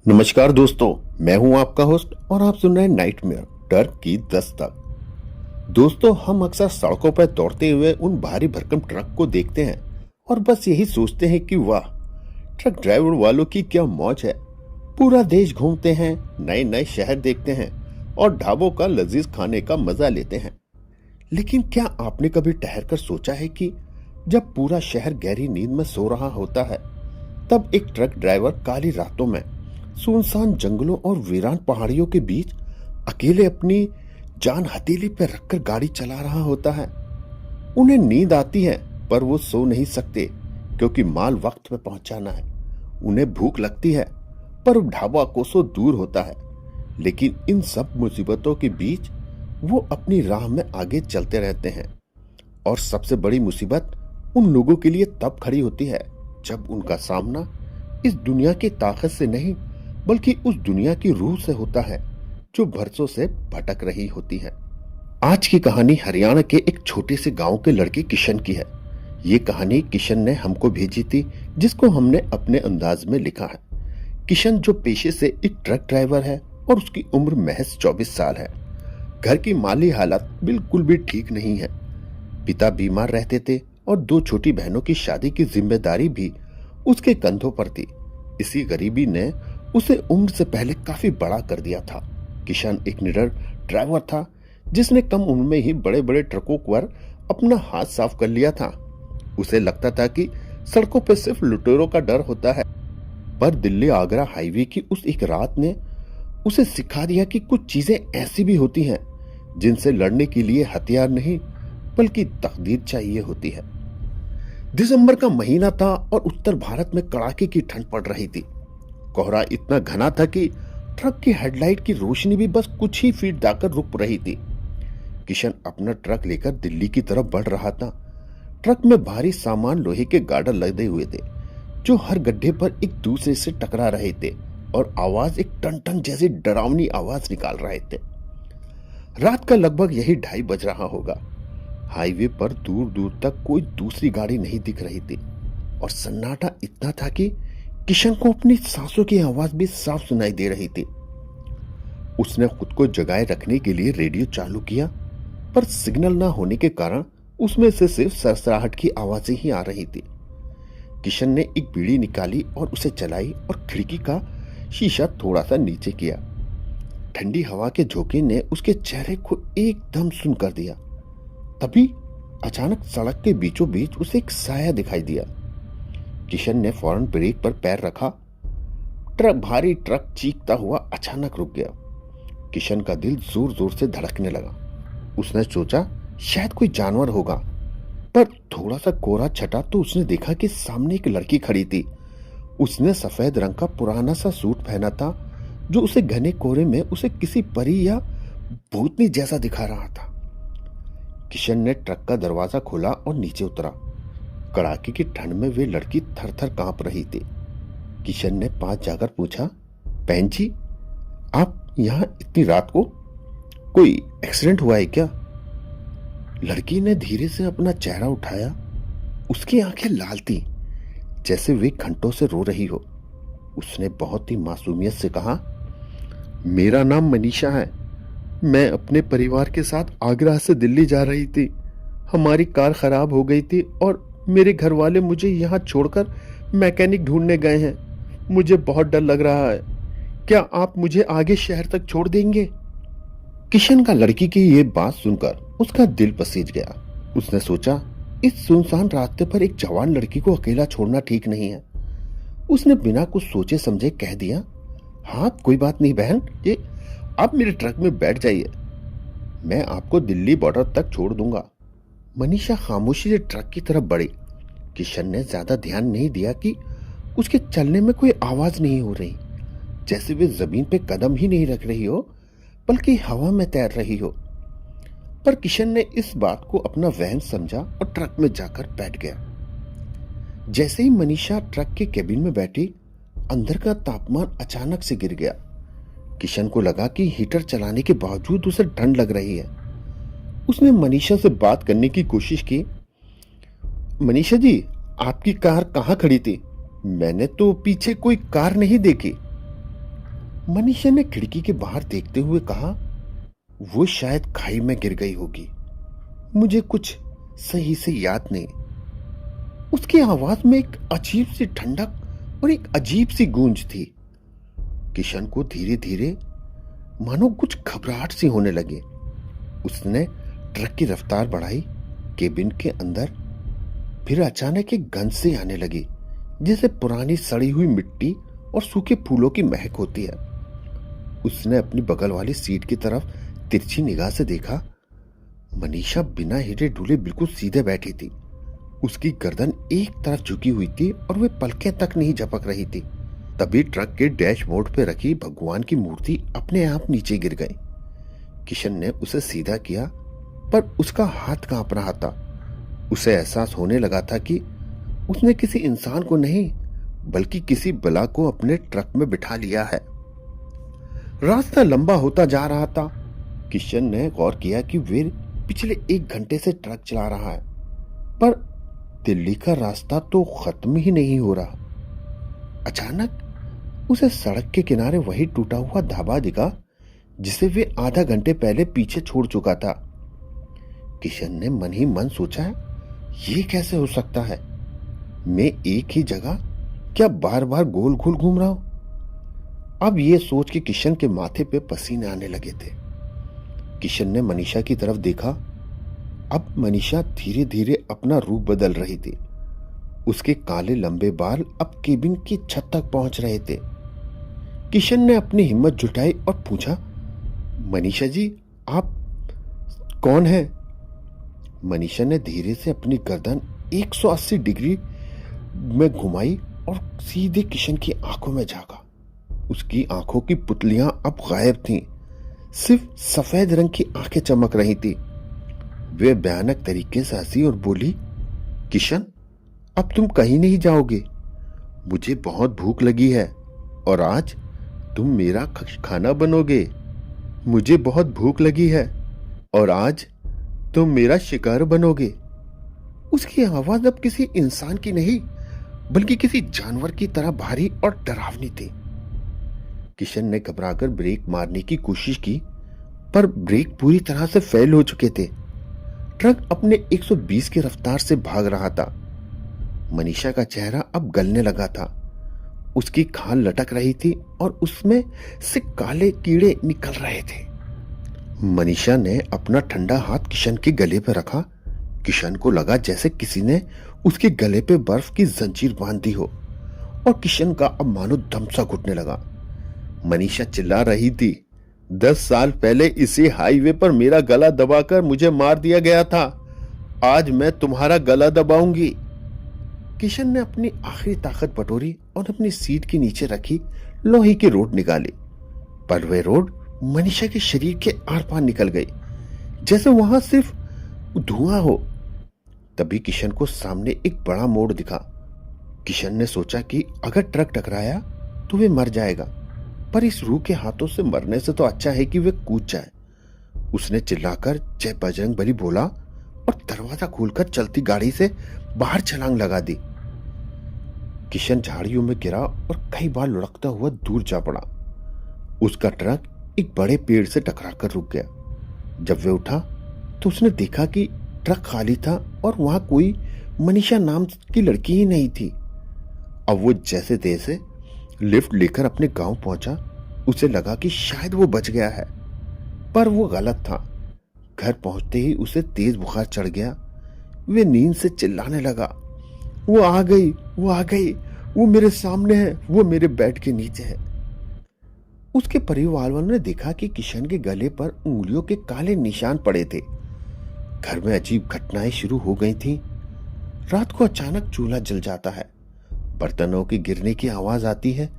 नमस्कार दोस्तों, मैं हूं आपका होस्ट और आप सुन रहे हैं नाइटमेयर डर की दस्तक। दोस्तों, हम अक्सर सड़कों पर दौड़ते हुए उन भारी भरकम ट्रक को देखते हैं और बस यही सोचते हैं कि वाह, ट्रक ड्राइवर वालों की क्या मौज है। पूरा देश घूमते हैं, नए नए शहर देखते हैं और ढाबों का लजीज खाने का मजा लेते हैं। लेकिन क्या आपने कभी ठहर कर सोचा है कि जब पूरा शहर गहरी नींद में सो रहा होता है, तब एक ट्रक ड्राइवर काली रातों में सुनसान जंगलों और वीरान पहाड़ियों के बीच अकेले अपनी जान हथेली पर रखकर गाड़ी चला रहा होता है। उन्हें नींद आती है पर वो सो नहीं सकते क्योंकि माल वक्त पे पहुंचाना है। उन्हें भूख लगती है पर ढाबा कोसों दूर होता है। लेकिन इन सब मुसीबतों के बीच वो अपनी राह में आगे चलते रहते हैं। और सबसे बड़ी मुसीबत उन लोगों के लिए तब खड़ी होती है जब उनका सामना इस दुनिया की ताकत से नहीं बल्कि उस दुनिया की रूह से होता है जो बरसों से भटक रही होती है। आज की कहानी हरियाणा के एक छोटे से गांव के लड़के किशन की है। ये कहानी किशन ने हमको भेजी थी, जिसको हमने अपने अंदाज में लिखा है। किशन जो पेशे से एक ट्रक ड्राइवर है और उसकी उम्र महज 24 साल है। घर की माली हालत बिल्कुल भी ठीक नहीं है। पिता बीमार रहते थे और 2 छोटी बहनों की शादी की जिम्मेदारी भी उसके कंधों पर थी। इसी गरीबी ने उसे उम्र से पहले काफी बड़ा कर दिया था। किशन एक निडर ड्राइवर था जिसने कम उम्र में ही बड़े बड़े ट्रकों पर अपना हाथ साफ कर लिया था। उसे लगता था कि सड़कों पर सिर्फ लुटेरों का डर होता है, पर दिल्ली आगरा हाईवे की उस एक रात ने उसे सिखा दिया कि कुछ चीजें ऐसी भी होती हैं जिनसे लड़ने के लिए हथियार नहीं बल्कि तकदीर चाहिए होती है। दिसंबर का महीना था और उत्तर भारत में कड़ाके की ठंड पड़ रही थी। कोहरा इतना घना था कि ट्रक की हेडलाइट की रोशनी भी बस कुछ ही फीट जाकर रुक रही थी। किशन अपना ट्रक लेकर दिल्ली की तरफ बढ़ रहा था। ट्रक में भारी सामान लोहे के गार्डर लदे हुए थे जो हर गड्ढे पर एक दूसरे से टकरा रहे थे और आवाज एक टन टन जैसी डरावनी आवाज निकाल रहे थे। रात का लगभग यही 2:30 बज रहा होगा। हाईवे पर दूर दूर तक कोई दूसरी गाड़ी नहीं दिख रही थी और सन्नाटा इतना था कि किशन को अपनी सांसों की आवाज भी साफ सुनाई दे रही थी। उसने खुद को जगाए रखने के लिए रेडियो चालू किया, पर सिग्नल ना होने के कारण उसमें से सिर्फ सरसराहट की आवाजें ही आ रही थी। किशन ने एक बीड़ी निकाली और उसे जलाई और खिड़की का शीशा थोड़ा सा नीचे किया। ठंडी हवा के झोंके ने उसके चेहरे को एकदम सुन कर दिया। तभी अचानक सड़क के बीचों बीच उसे एक साया दिखाई दिया। किशन ने फौरन ब्रेक पर पैर रखा। भारी ट्रक चीखता हुआ अचानक रुक गया। किशन का दिल जोर जोर से धड़कने लगा। उसने सोचा शायद कोई जानवर होगा, पर थोड़ा सा कोहरा छटा तो उसने देखा कि सामने एक लड़की खड़ी थी। उसने सफेद रंग का पुराना सा सूट पहना था जो उसे घने कोहरे में उसे किसी परी या भूतनी जैसा दिखा रहा था। किशन ने ट्रक का दरवाजा खोला और नीचे उतरा। कड़ाके की ठंड में वे लड़की थर थर कांप रही थी। किशन ने पास जाकर पूछा, बहन जी, आप यहां इतनी रात को? कोई एक्सीडेंट हुआ है क्या? लड़की ने धीरे से अपना चेहरा उठाया। उसकी आंखें लाल थी जैसे वे घंटों से रो रही हो। उसने बहुत ही मासूमियत से कहा, मेरा नाम मनीषा है। मैं अपने परिवार के साथ आगरा से दिल्ली जा रही थी। हमारी कार खराब हो गई थी और मेरे घर वाले मुझे यहाँ छोड़कर मैकेनिक ढूंढने गए हैं। मुझे बहुत डर लग रहा है। क्या आप मुझे आगे शहर तक छोड़ देंगे? किशन का लड़की की ये बात सुनकर उसका दिल पसीज गया। उसने सोचा, इस सुनसान रास्ते पर एक जवान लड़की को अकेला छोड़ना ठीक नहीं है। उसने बिना कुछ सोचे समझे कह दिया, हाँ कोई बात नहीं बहन, ये आप मेरे ट्रक में बैठ जाइए, मैं आपको दिल्ली बॉर्डर तक छोड़ दूंगा। मनीषा खामोशी से ट्रक की तरफ बढ़ी। किशन ने ज्यादा ध्यान नहीं दिया कि उसके चलने में कोई आवाज नहीं हो रही, जैसे वे जमीन पे कदम ही नहीं रख रही हो बल्कि हवा में तैर रही हो। पर किशन ने इस बात को अपना वहम समझा और ट्रक में जाकर बैठ गया। जैसे ही मनीषा ट्रक के केबिन में बैठी, अंदर का तापमान अचानक से गिर गया। किशन को लगा कि हीटर चलाने के बावजूद उसे ठंड लग रही है। उसने मनीषा से बात करने की कोशिश की। मनीषा जी, आपकी कार कहाँ खड़ी थी? मैंने तो पीछे कोई कार नहीं देखी। मनीषा ने खिड़की के बाहर देखते हुए कहा, वो शायद खाई में गिर गई होगी, मुझे कुछ सही से याद नहीं। उसकी आवाज में एक अजीब सी ठंडक और एक अजीब सी गूंज थी। किशन को धीरे धीरे मानो कुछ घबराहट सी होने लगी। उसने ट्रक की रफ्तार बढ़ाई। केबिन के अंदर फिर अचानक एक गंध सी आने लगी, जैसे पुरानी सड़ी हुई मिट्टी और सूखे फूलों की महक होती है। उसने अपनी बगल वाली सीट की तरफ तिरछी निगाह से देखा। मनीषा बिना हिले डुले बिल्कुल सीधे बैठी थी। उसकी गर्दन एक तरफ झुकी हुई थी और वे पलकें तक नहीं झपक रही थी। तभी ट्रक के डैशबोर्ड पे रखी भगवान की मूर्ति अपने आप नीचे गिर गई। किशन ने उसे सीधा किया, पर उसका हाथ कांप रहा था। उसे एहसास होने लगा था कि उसने किसी इंसान को नहीं, बल्कि किसी बला को अपने ट्रक में बिठा लिया है। रास्ता लंबा होता जा रहा था। किशन ने गौर किया कि वे पिछले 1 घंटे से ट्रक चला रहा है, पर दिल्ली का रास्ता तो खत्म ही नहीं हो रहा। अचानक उसे सड़क के किनारे वही टूटा हुआ ढाबा दिखा जिसे वे आधा घंटे पहले पीछे छोड़ चुका था। किशन ने मन ही मन सोचा, ये कैसे हो सकता है? मैं एक ही जगह क्या बार बार गोल गोल घूम रहा हूं? अब यह सोच के किशन के माथे पे पसीने आने लगे थे। किशन ने मनीषा की तरफ देखा। अब मनीषा धीरे धीरे अपना रूप बदल रही थी। उसके काले लंबे बाल अब केबिन की छत तक पहुंच रहे थे। किशन ने अपनी हिम्मत जुटाई और पूछा, मनीषा जी, आप कौन हैं? मनीषा ने धीरे से अपनी गर्दन 180 डिग्री में घुमाई और सीधे किशन की आंखों में झांका। उसकी आंखों की पुतलियां अब गायब थीं, सिर्फ सफेद रंग की आंखें चमक रही थी। वे भयानक तरीके से हंसी और बोली, किशन, अब तुम कहीं नहीं जाओगे। मुझे बहुत भूख लगी है और आज तुम मेरा खाना बनोगे। मुझे बहुत भूख लगी है और आज तुम मेरा शिकार बनोगे। उसकी आवाज अब किसी इंसान की नहीं, बल्कि किसी जानवर की तरह भारी और डरावनी थी। किशन ने घबराकर ब्रेक मारने की कोशिश की, पर ब्रेक पूरी तरह से फेल हो चुके थे। ट्रक अपने 120 की रफ्तार से भाग रहा था। मनीषा का चेहरा अब गलने लगा था। उसकी खाल लटक रही थी और उसमें से काले कीड़े निकल रहे थे। मनीषा ने अपना ठंडा हाथ किशन के गले पर रखा। किशन को लगा जैसे किसी ने उसके गले पे बर्फ की जंजीर बांध दी हो और किशन का अब मानो दम सा घुटने लगा। मनीषा चिल्ला रही थी, 10 साल पहले इसी हाईवे पर मेरा गला दबाकर मुझे मार दिया गया था। आज मैं तुम्हारा गला दबाऊंगी। किशन ने अपनी आखिरी ताकत बटोरी और अपनी सीट के नीचे रखी लोहे की रोड निकाली, पर वह रोड मनीषा के शरीर के आर पार निकल गई, जैसे वहां सिर्फ धुआं हो। तभी किशन को सामने एक बड़ा मोड़ दिखा। किशन ने सोचा कि अगर ट्रक टकराया तो वे मर जाएगा, पर इस रूह के हाथों से मरने से तो अच्छा है कि वे कूद जाए। उसने चिल्लाकर जय बजरंग बली बोला और दरवाजा खोलकर चलती गाड़ी से बाहर छलांग लगा दी। किशन झाड़ियों में गिरा और कई बार लुढ़कता हुआ दूर जा पड़ा। उसका ट्रक एक बड़े पेड़ से टकराकर रुक गया। जब वे उठा तो उसने देखा कि ट्रक खाली था और वहां कोई मनीषा नाम की लड़की ही नहीं थी। अब वो जैसे तैसे लिफ्ट लेकर अपने गांव पहुंचा। उसे लगा कि शायद वो बच गया है, पर वो गलत था। घर पहुंचते ही उसे तेज बुखार चढ़ गया। वे नींद से चिल्लाने लगा, वो आ गई, वो आ गई, वो मेरे सामने है, वो मेरे बेड के नीचे है। उसके परिवार वालों ने देखा कि किशन के गले पर उंगलियों के काले निशान पड़े थे। घर में अजीब घटनाएं शुरू हो गई थीं। रात को अचानक चूल्हा जल जाता है, बर्तनों के गिरने की आवाज आती है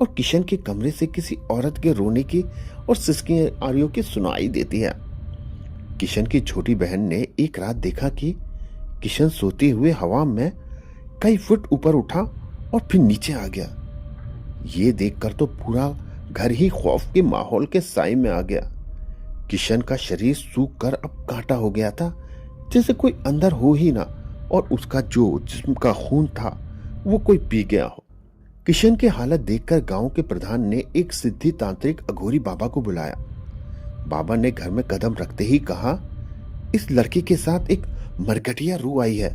और किशन के कमरे से किसी औरत के रोने की और सिसकियां की सुनाई देती है। किशन की छोटी बहन ने एक रात देखा कि किशन सोते हुए हवा में कई फुट ऊपर उठा और फिर नीचे आ गया। ये देखकर तो पूरा घर ही खौफ के माहौल के साए में आ गया। किशन का शरीर सूख कर अब कांटा हो गया था, जैसे कोई अंदर हो ही ना और उसका जो जिस्म का खून था वो कोई पी गया हो। किशन की हालत देखकर गांव के प्रधान ने एक सिद्धि तांत्रिक अघोरी बाबा को बुलाया। बाबा ने घर में कदम रखते ही कहा, इस लड़की के साथ एक मरकटिया रूह आई है।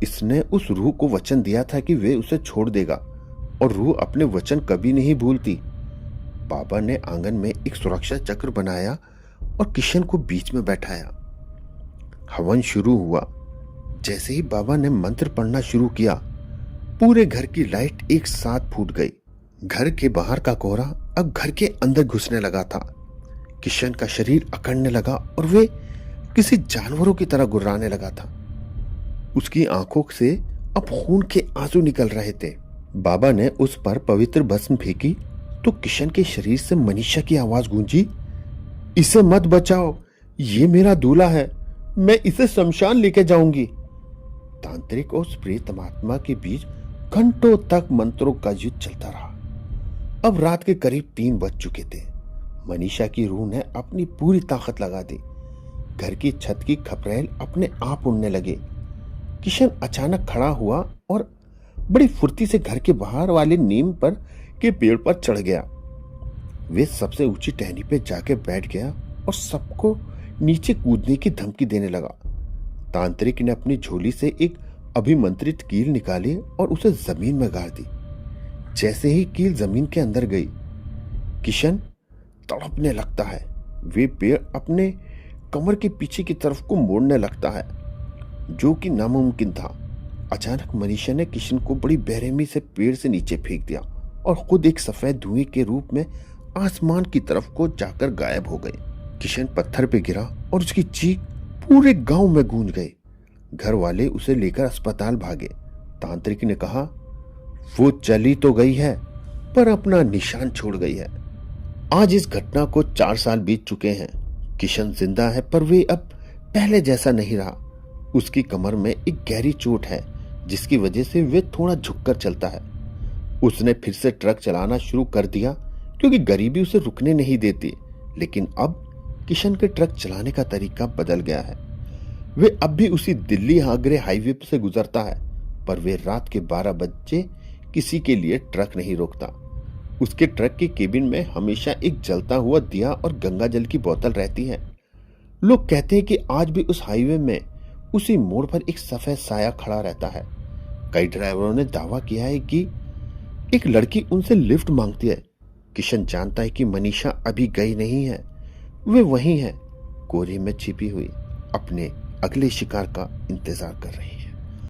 इसने उस रूह को वचन दिया था कि वे उसे छोड़ देगा और रूह अपने वचन कभी नहीं भूलती। बाबा ने आंगन में एक सुरक्षा चक्र बनाया और किशन को बीच में बैठाया। हवन शुरू हुआ। जैसे ही बाबा ने मंत्र पढ़ना शुरू किया, पूरे घर की लाइट एक साथ फूट गई। घर के बाहर का कोहरा अब घर के अंदर घुसने लगा था। किशन का शरीर अकड़ने लगा और वे किसी जानवरों की तरह गुर्राने लगा था। उसकी आंखों से अब खून के आंसू निकल रहे थे। बाबा ने उस पर पवित्र भस्म फेंकी तो किशन के शरीर से मनीषा की आवाज गूंजी, इसे मत बचाओ, ये मेरा दूल्हा है, मैं इसे शमशान लेके जाऊंगी। तांत्रिक और प्रेतमात्मा के बीच घंटों तक मंत्रों का युद्ध चलता रहा। अब रात के करीब 3 बज चुके थे। मनीषा की रूह ने अपनी पूरी ताकत लगा दी। घर की छत की खपरेल अपने आप उड़ने लगे। किशन अचानक खड़ा हुआ और बड़ी फुर्ती से घर के बाहर वाले नीम पर के पेड़ पर चढ़ गया। वे सबसे ऊंची टहनी पे जाके बैठ गया और सबको नीचे कूदने की धमकी देने लगा। तांत्रिक ने अपनी झोली से एक अभिमंत्रित कील निकाली और उसे जमीन में गाड़ दी। जैसे ही कील जमीन के अंदर गई, किशन तड़पने लगता है। वे पेड़ अपने कमर के पीछे की तरफ को मोड़ने लगता है, जो कि नामुमकिन था। अचानक मनीषा ने किशन को बड़ी बेरहमी से पेड़ से नीचे फेंक दिया और खुद एक सफेद धुएं के रूप में आसमान की तरफ को जाकर गायब हो गई। किशन पत्थर पे गिरा और उसकी चीख पूरे गांव में गूंज गई। घर वाले उसे लेकर अस्पताल भागे। तांत्रिक ने कहा, वो चली तो गई है पर अपना निशान छोड़ गई है। आज इस घटना को 4 साल बीत चुके हैं। किशन जिंदा है पर वे अब पहले जैसा नहीं रहा। उसकी कमर में एक गहरी चोट है जिसकी वजह से वे थोड़ा झुककर चलता है। उसने फिर से ट्रक चलाना शुरू कर दिया क्योंकि गरीबी उसे रुकने नहीं देती। लेकिन अब किशन के ट्रक चलाने का तरीका बदल गया है। वे अब भी उसी दिल्ली आगरे हाईवे से गुजरता है, पर वे रात के 12 बजे किसी के लिए ट्रक नहीं रोकता। उसके ट्रक के केबिन में हमेशा एक जलता हुआ दिया और गंगा जल की बोतल रहती है। लोग कहते हैं कि आज भी उस हाईवे में उसी मोड़ पर एक सफेद साया खड़ा रहता है। कई ड्राइवरों ने दावा किया है कि एक लड़की उनसे लिफ्ट मांगती है। किशन जानता है कि मनीषा अभी गई नहीं है, वे वहीं हैं, कोहरे में छिपी हुई, अपने अगले शिकार का इंतजार कर रही है।